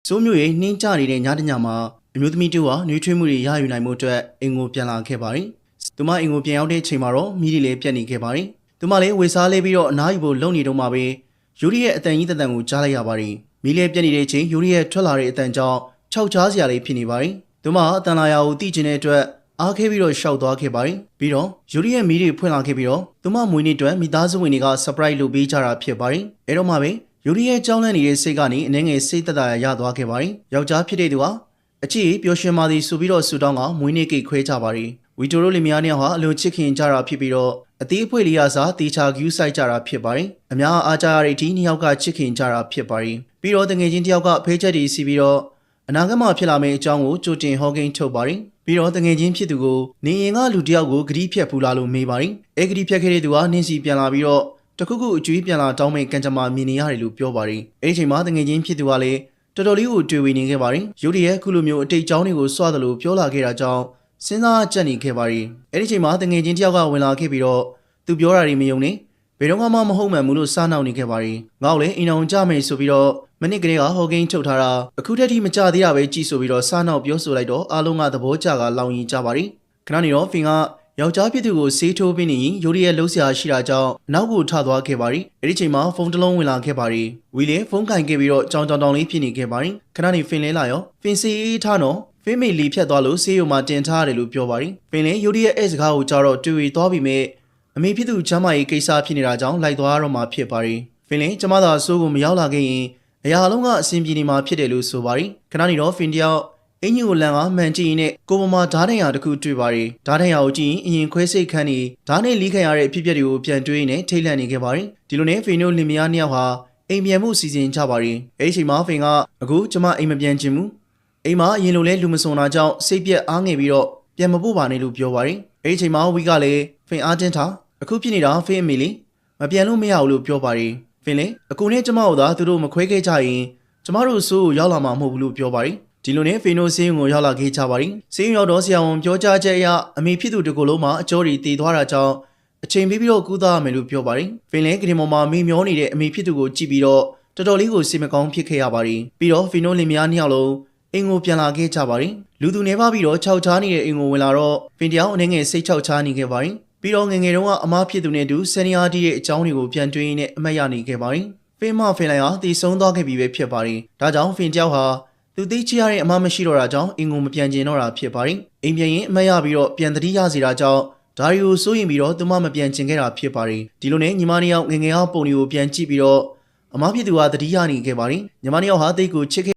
စိုးမျိုးရဲ့နှင်းကြနေတဲ့ညတညမှာအမျိုးသမီးတူဟာနှွေးထွေးမှုတွေရယူနိုင်မှုအတွက်အင်ကိုပြန်လာခဲ့ပါတယ်။သူမအင်ကိုပြန်ရောက်တဲ့ချိန်မှာတော့မိတွေလည်းပြတ်နေခဲ့ပါတယ်။သူမလည်းဝေစားလေးပြီးတော့အနားယူဖို့လုံနေတော့မှပဲယူရီရဲ့အတန်ကြီးတန်ကိုကြားလိုက်ရပါတယ်။မိလည်းပြတ်နေတဲ့ချိန်ယူရီရဲ့ထွက်လာတဲ့အတန်ကြောင့်ခြောက်ချားစရာလေးဖြစ်နေပါတယ်။သူမအတန်လာရာကိုသိကျင်တဲ့အတွက်အားခဲပြီးတော့ရှောက်သွားခဲ့ပါတယ်။ပြီးတော့ယူရီရဲ့မိတွေဖွင့်လာခဲ့ပြီးတော့သူမမွေးနေ့အတွက်မိသားစုဝင်တွေက surprise လုပ်ပေးကြတာဖြစ်ပါတယ်။အဲတော့မှပဲယူရီရဲ့ကြောင်းလန့်နေတဲ့စိတ်ကနေအနှဲငယ်စိတ်သက်သာရသွားခဲ့ပါတယ်။ယောက်ျားဖြစ်တဲ့သူဟာအချစ်ပျော်ရွှင်ပါသည်ဆိုပြီးတော့ဆူတောင်းကမွေးနေ့ကိတ်ခွဲကြပါတယ်။ဝီတိုရိုလီမယားနှစ်ယောက်ဟာအလွန်ချစ်ခင်ကြတာဖြစ်ပြီးတော့အသေးအဖွဲလေးရစားတေချာကျူးဆိုင်ကြတာဖြစ်ပါတယ်။အများအားကြရတဲ့အထိနှစ်ယောက်ကချစ်ခင်ကြတာဖြစ်ပါတယ်။ပြီးတော့တငယ်ချင်းတစ်ယောက်ကဖေးချက်တွေစီပြီးတော့အနာဂတ်မှာဖြစ်လာမယ့်အကြောင်းကိုကြိုတင်ဟောကိန်းထုတ်ပါတယ်။ပြီးတော့တငယ်ချင်းဖြစ်သူကိုနေရင်ကလူတစ်ယောက်ကိုဂရီးဖြတ်ဖူးလာလို့မေးပါတယ်။အဲဂရီးဖြတ်ခဲ့တဲ့သူကနင်းစီပြန်လာပြီးတော့တခုခုအကျွေးပြန်လာတောင်းမဲ့ကံကြမ္မာမြင်နေရတယ်လို့ပြောပါတယ်။အဲဒီချိန်မှာတငယ်ချင်းဖြစ်သူကလည်းတော်တော်လေးကိုတွေ့ဝေနေခဲ့ပါတယ်။ရုတ်တရက်ခုလိုမျိုးအတိတ်ကြောင်းတွေကိုစွသလိုပြောလာခဲ့တာကြောင့်စဉ်းစားကြက်နေခဲ့ပါတယ်။အဲဒီချိန်မှာတငယ်ချင်းတစ်ယောက်ကဝင်လာခဲ့ပြီးတော့သူပြောတာတွေမယုံနဲ့ဘယ်တော့မှမဟုတ်မှန်ဘူးလို့စားနှောက်နေခဲ့ပါတယ်။ငါ့ကိုလည်းအိမ်အောင်ကြမယ်ဆိုပြီးတော့မနစ်ကလေးကဟောကိန်းထုတ်ထားတာအခုတည်းကမကြသေးတာပဲကြည့်ဆိုပြီးတော့စားနှောက်ပြောဆိုလိုက်တော့အားလုံးကသဘောကျကလောင်ရင်ကြပါတယ်။ခဏနေတော့ဖင်ကယောက်ျားဖြစ်သူကိုဆေးထိုးပေးနေရင်ယူရီရဲ့လှုပ်ရှားရှိတာကြောင့်နောက်ကိုထသွားခဲ့ပါတယ်။အဲဒီချိန်မှာဖုန်းတစ်လုံးဝင်လာခဲ့ပါတယ်။ဝီလည်းဖုန်းကင်ခဲ့ပြီးတော့ကြောင်တောင်လေးဖြစ်နေခဲ့ပါတယ်။ခဏနေဖင်လဲလာရောဖင်စီထားတော့ဖင်မေလီဖြတ်သွားလို့ဆေးရုံမှာတင်ထားရတယ်လို့ပြောပါတယ်။ဖင်လည်းယူရီရဲ့အဲ့စကားကိုကြားတော့တွေ့သွားပြီးမြဲအမေဖြစ်သူချမ်းမကြီးကိစ္စဖြစ်နေတာကြောင့်လိုက်သွားတော့မှဖြစ်ပါတယ်။ဖင်လည်းကျမသာဆိုးကိုမရောက်လာခဲ့ရင်အရာလုံးကအဆင်ပြေနေမှာဖြစ်တယ်လို့ဆိုပါတယ်။ခဏနေတော့ဖင်တယောက်အင်ကြီးကိုလန်ကမှန်ကြည့်ရင်နဲ့ကိုမမဓာတ်ထံရတခုတွေ့ပါတယ်။ဓာတ်ထံရကိုကြည့်ရင်အရင်ခွဲစိတ်ခန်းနေဓာတ်နဲ့လီးခံရတဲ့အဖြစ်အပျက်တွေကိုပြန်တွေးနေထိတ်လန့်နေခဲ့ပါတယ်။ဒီလိုနဲ့ဖေနိုလင်မယားနှစ်ယောက်ဟာအိမ်ပြန်မှုစီစဉ်ကြပါတယ်။အဲဒီချိန်မှာဖေကအခုကျမအိမ်မပြန်ချင်ဘူး။အိမ်မှာအရင်လိုလဲလူမစုံတာကြောင့်စိတ်ပြက်အားငယ်ပြီးတော့ပြန်မပို့ပါနဲ့လို့ပြောပါတယ်။အဲဒီချိန်မှာဝီကလည်းဖင်အားတင်းထားအခုဖြစ်နေတာဖေအမေလေးမပြန်လို့မရဘူးလို့ပြောပါတယ်။ဖင်လည်းအကူနဲ့ကျမတို့သာသူတို့မခွဲခဲ့ကြရင်ကျမတို့ဆိုးကိုရောက်လာမှာမဟုတ်ဘူးလို့ပြောပါတယ်။ဒီလိုနဲ့ဖေနိုဆေးရုံကိုရောက်လာခဲ့ကြပါတယ်။ဆေးရုံရောက်တော့ဆရာဝန်ပြောကြားချက်အရအမေဖြစ်သူတကူလုံးမှာအကျော်တွေတည်သွားတာကြောင့်အချိန်ပေးပြီးတော့ကူးသားရမယ်လို့ပြောပါတယ်။ဖင်လည်းကရင်ပေါ်မှာမေမျောနေတဲ့အမေဖြစ်သူကိုကြည့်ပြီးတော့တော်တော်လေးကိုစိတ်မကောင်းဖြစ်ခဲ့ရပါတယ်။ပြီးတော့ဖေနိုလင်မယားနှစ်ယောက်လုံးအင်ကိုပြန်လာခဲ့ကြပါတယ်။လူသူနေပါပြီးတော့ခြောက်ချားနေတဲ့အင်ကိုဝင်လာတော့ဖင်တယောက်အနေငယ်စိတ်ခြောက်ချားနေခဲ့ပါတယ်။ပြီးတော့ငငယ်တုန်းကအမဖြစ်သူနဲ့တူဆန်နီယာတီရဲ့အကြောင်းတွေကိုပြန်တွေးရင်းနဲ့အမတ်ရနေခဲ့ပါတယ်။ဖင်မဖင်လိုက်ဟာတည်ဆုံးသွားခဲ့ပြီပဲဖြစ်ပါတယ်။ဒါကြောင့်ဖင်တယောက်ဟာသူသိချရတဲ့အမမရှိတော့တာကြောင့်အင်ကိုမပြန်ကျင်တော့တာဖြစ်ပါတယ်။အိမ်ပြန်ရင်အမရပြီးတော့ပြန်တတိရစီတာကြောင့်ဒါရီကိုစိုးရင်ပြီးတော့သူမမပြန်ကျင်ခဲ့တာဖြစ်ပါတယ်။ဒီလိုနဲ့ညီမနှစ်ယောက်ငငယ်အားပုံတွေကိုပြန်ကြည့်ပြီးတော့အမဖြစ်သူဟာတတိယနေခဲ့ပါတယ်။ညီမနှစ်ယောက်ဟာတိတ်ကိုချစ်ခဲ့